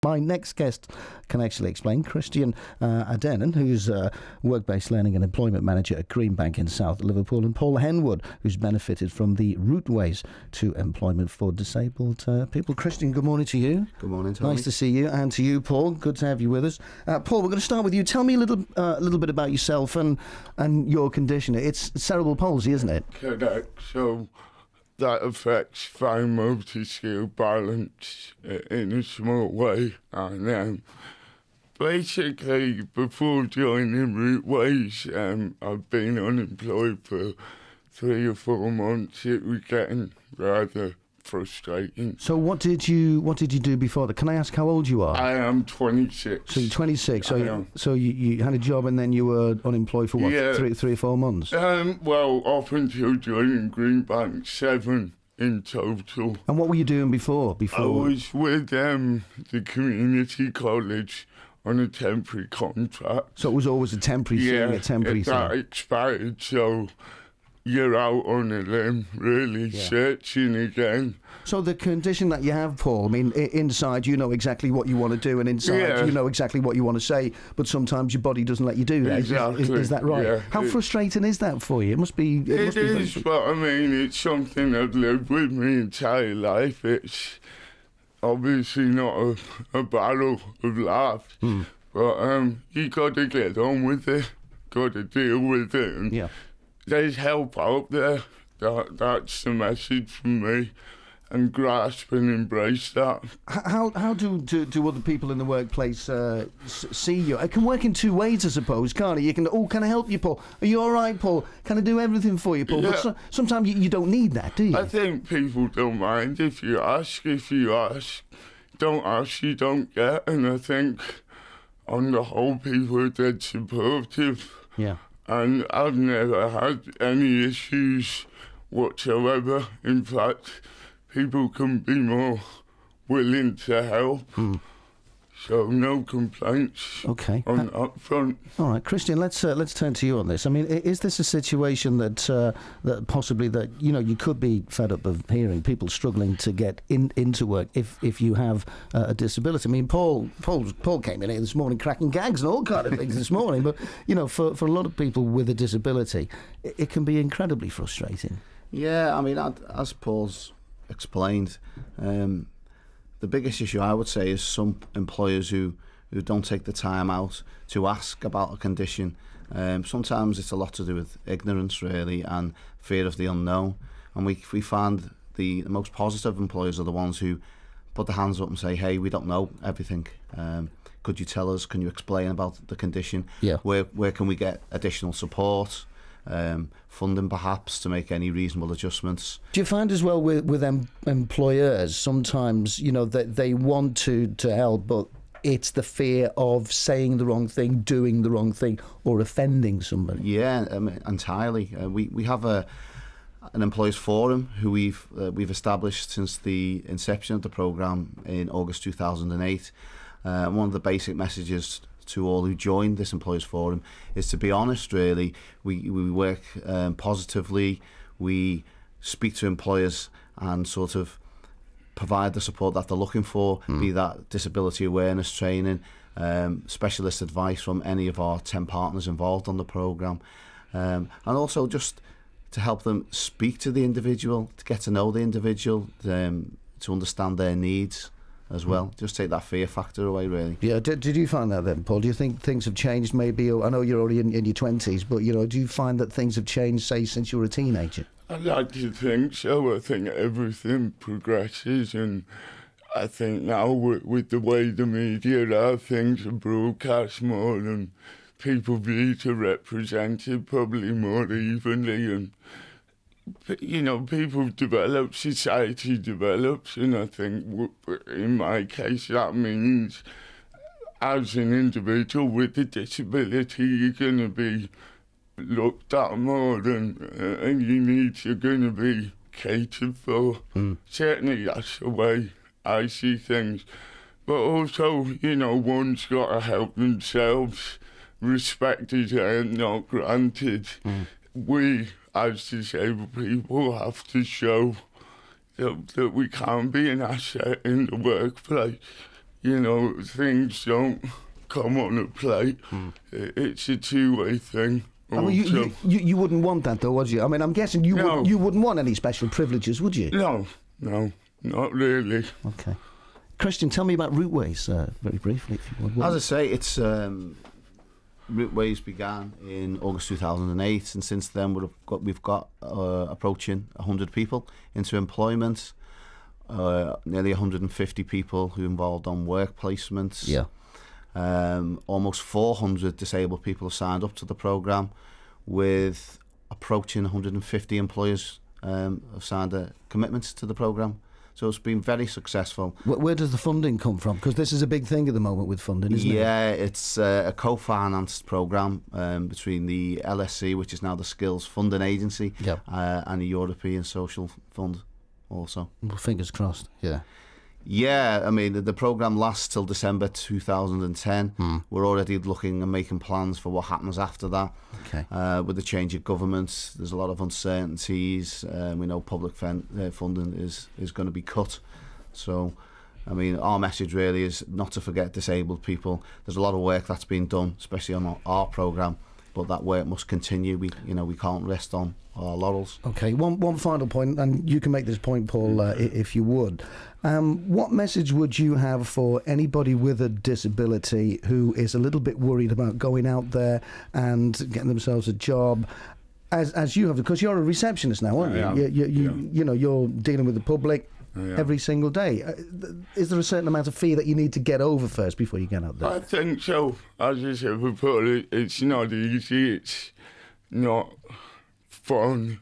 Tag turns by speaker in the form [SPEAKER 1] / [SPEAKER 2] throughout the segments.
[SPEAKER 1] My next guest can actually explain. Christian Adeniran, who's Work-Based Learning and Employment Manager at Greenbank in South Liverpool, and Paul Henwood, who's benefited from the Routeways to Employment for Disabled People. Christian, good morning to you.
[SPEAKER 2] Good morning, Tony.
[SPEAKER 1] Nice to see you, and to you, Paul. Good to have you with us. Paul, we're going to start with you. Tell me a little bit about yourself and your condition. It's cerebral palsy, isn't it?
[SPEAKER 3] Correct. So that affects fine motor skill, balance in a small way. And basically, before joining Routeways, I've been unemployed for 3 or 4 months. It was getting rather frustrating.
[SPEAKER 1] So what did you do before that? Can I ask how old you are?
[SPEAKER 3] I am 26.
[SPEAKER 1] So you're 26. So you had a job and then you were unemployed for what?
[SPEAKER 3] Yeah.
[SPEAKER 1] 3 or 4 months.
[SPEAKER 3] Well, up until joining Greenbank, 7 in total.
[SPEAKER 1] And what were you doing before?
[SPEAKER 3] I was with the community college on a temporary contract.
[SPEAKER 1] So it was always a temporary thing, a temporary thing.
[SPEAKER 3] That expired, so you're out on a limb, really, searching again.
[SPEAKER 1] So the condition that you have, Paul, I mean, inside you know exactly what you want to do, and inside you know exactly what you want to say, but sometimes your body doesn't let you do that.
[SPEAKER 3] Exactly.
[SPEAKER 1] Is that right?
[SPEAKER 3] Yeah.
[SPEAKER 1] How frustrating is that for you? It must be.
[SPEAKER 3] It is, but I mean, it's something I've lived with my entire life. It's obviously not a battle of laughs, but you got to get on with it, got to deal with it. And there's help out there. That's the message from me, and grasp and embrace that.
[SPEAKER 1] How do other people in the workplace see you? It can work in 2 ways, I suppose, can't it? You can, can I help you, Paul? Are you all right, Paul? Can I do everything for you, Paul?
[SPEAKER 3] Yeah.
[SPEAKER 1] But sometimes you don't need that, do you?
[SPEAKER 3] I think people don't mind if you ask. If you ask, don't ask, you don't get. And I think, on the whole, people are dead supportive.
[SPEAKER 1] Yeah.
[SPEAKER 3] And I've never had any issues whatsoever. In fact, people can be more willing to help. So no complaints on that front.
[SPEAKER 1] All right, Christian, let's turn to you on this. I mean, is this a situation that possibly that you could be fed up of hearing people struggling to get into work if you have a disability? I mean, Paul came in here this morning cracking gags and all kind of things this morning, but for a lot of people with a disability, it can be incredibly frustrating.
[SPEAKER 2] Yeah, I mean, as Paul's explained, the biggest issue I would say is some employers who don't take the time out to ask about a condition. Sometimes it's a lot to do with ignorance, really, and fear of the unknown. And we find the most positive employers are the ones who put their hands up and say, hey, we don't know everything. Could you tell us? Can you explain about the condition?
[SPEAKER 1] Yeah.
[SPEAKER 2] Where can we get additional support? Funding perhaps to make any reasonable adjustments.
[SPEAKER 1] Do you find as well with employers sometimes that they want to help, but it's the fear of saying the wrong thing, doing the wrong thing, or offending somebody? Yeah,
[SPEAKER 2] entirely. We have an employers forum who we've established since the inception of the programme in August 2008. One of the basic messages to all who join this employers forum is to be honest, really. We work positively, we speak to employers and sort of provide the support that they're looking for, be that disability awareness training, specialist advice from any of our 10 partners involved on the programme, and also just to help them speak to the individual, to get to know the individual, to understand their needs as well. Just take that fear factor away, really. Yeah.
[SPEAKER 1] Did you find that then, Paul? Do you think things have changed maybe? I know you're already in your 20s, but do you find that things have changed, say, since you were a teenager?
[SPEAKER 3] I'd like to think so. I think everything progresses, and I think now with the way the media are, things are broadcast more and people views are represented probably more evenly, and people develop, society develops, and I think in my case that means as an individual with a disability you're going to be looked at more, and your needs are going to be catered for. Certainly that's the way I see things. But also, one's got to help themselves. Respect is not granted. We, as disabled people, have to show that we can be an asset in the workplace. you know, things don't come on a plate. It's a two-way thing.
[SPEAKER 1] I mean, you wouldn't want that, though, would you? I mean, I'm guessing you wouldn't want any special privileges, would you?
[SPEAKER 3] No, not really.
[SPEAKER 1] Okay. Christian, tell me about Routeways, very briefly, if you would.
[SPEAKER 2] As I say, it's Routeways began in August 2008, and since then we've got approaching 100 people into employment, nearly 150 people who involved on work placements.
[SPEAKER 1] Yeah.
[SPEAKER 2] Almost 400 disabled people have signed up to the programme, with approaching 150 employers have signed a commitment to the programme. So it's been very successful.
[SPEAKER 1] Where does the funding come from? Because this is a big thing at the moment with funding, isn't it?
[SPEAKER 2] Yeah, it's a co-financed programme between the LSC, which is now the Skills Funding Agency, and the European Social Fund also.
[SPEAKER 1] Well, fingers crossed, yeah.
[SPEAKER 2] Yeah, I mean, the programme lasts till December 2010. We're already looking and making plans for what happens after that.
[SPEAKER 1] Okay.
[SPEAKER 2] With the change of government, there's a lot of uncertainties. We know public funding is going to be cut. So, I mean, our message really is not to forget disabled people. There's a lot of work that's been done, especially on our programme, but that work must continue. We can't rest on our laurels.
[SPEAKER 1] Okay, one final point, and you can make this point, Paul, if you would. What message would you have for anybody with a disability who is a little bit worried about going out there and getting themselves a job, as you have, because you're a receptionist now, aren't you? You know, you're dealing with the public every single day. Is there a certain amount of fear that you need to get over first before you get out there?
[SPEAKER 3] I think so. As I said before, it's not easy. It's not fun.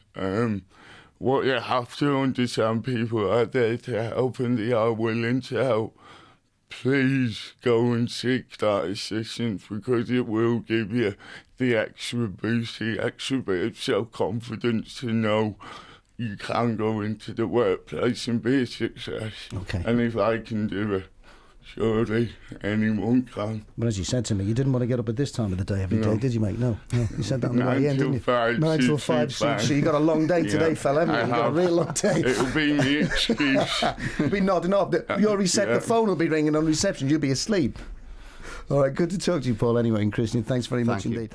[SPEAKER 3] What you have to understand, people are there to help and they are willing to help. Please go and seek that assistance, because it will give you the extra boost, the extra bit of self-confidence to know you can go into the workplace and be a success.
[SPEAKER 1] Okay.
[SPEAKER 3] And if I can do it, surely anyone can.
[SPEAKER 1] But as you said to me, you didn't want to get up at this time of the day every day, did you, mate? No. You said that on the way in, didn't you? 9 till 5 suits. So you got a long day today, fella, haven't you? You got a real long day.
[SPEAKER 3] It'll be me excuse.
[SPEAKER 1] You'll be nodding off. The phone will be ringing on reception. You'll be asleep. All right, good to talk to you, Paul, anyway, and Christian. Thanks very much indeed.